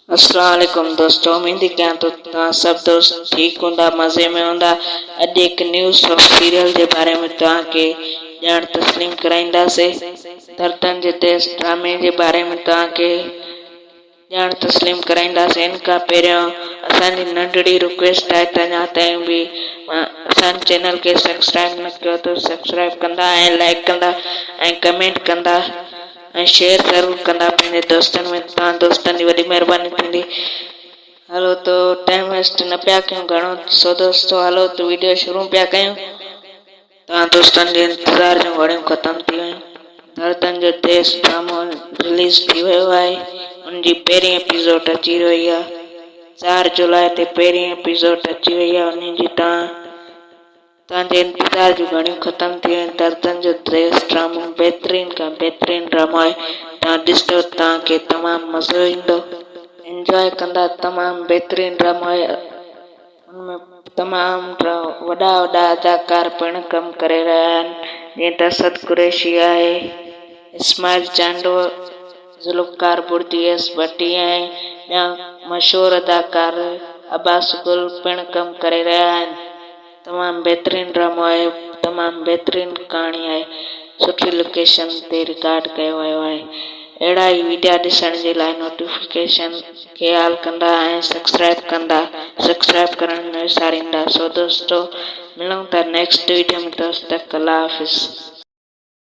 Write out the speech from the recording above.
अस्सलाम वालेकुम दोस्तों, उम्मीद कयां तो तव्हां सब दोस्त ठीक हूंदा, मज़े में हूंदा। अॼु हिकु न्यू सीरियल जे बारे में तव्हांखे ॼाण तस्लीम कराईंदासीं। धरतन जे देश ड्रामे जे बारे में तव्हांखे ॼाण तस्लीम कराईंदासीं। इन खां पहिरियों असांजी नंढड़ी रिक्वेस्ट आहे त अञा ताईं बि असांजे चैनल खे सब्सक्राइब न कयो त सब्सक्राइब कंदा ऐं लाइक कंदा ऐं कमेंट कंदा ऐं शेयर ज़रूरु कंदा पंहिंजे दोस्तनि में। तव्हां दोस्तनि जी वॾी महिरबानी थींदी। हलो तो टाइम वेस्ट न पिया कयूं घणो सो दोस्तों, हलो तो वीडियो शुरू पिया कयूं। तव्हां दोस्तनि जे इंतज़ार जूं घड़ियूं ख़तमु थी वियूं। धरतन जो देश ड्रामो रिलीज़ थी वियो आहे। उनजी पहिरीं एपिसोड अची रही आहे। 4 जुलाई ते पहिरीं एपिसोड अची वई आहे। उन जी तव्हांजे इंतज़ार जूं घड़ियूं ख़तमु थी वियूं। धरतन जो देश ड्रामो बहितरीन खां बहितरीन ड्रामो आहे। तव्हां ॾिसो तव्हांखे तमामु मज़ो ईंदो, एंजॉय कंदा। तमामु बहितरीन ड्रामो आहे। उनमें तमामु वॾा अदाकार पिणु कमु करे रहिया आहिनि, जीअं त असद कुरैशी आहे, इस्माइल चांडो, ज़ुल्फ़कार बुर्दी, एस भट्टी ऐं ॿिया मशहूरु अदाकार अब्बास गुल पिणु कमु करे रहिया आहिनि। तमामु बहितरीन ड्रामो आहे, तमामु बहितरीन कहाणी आहे, सुठी लोकेशन ते रिकॉर्ड कयो वियो आहे। अहिड़ा ई वीडियो ॾिसण जे लाइ नोटिफिकेशन खे ऑल कंदा ऐं सब्सक्राइब करणु न विसारींदा। सो दोस्तों, मिलूं था नेक्स्ट वीडियो में। दोस्त तक अल्लाह हाफ़िज़।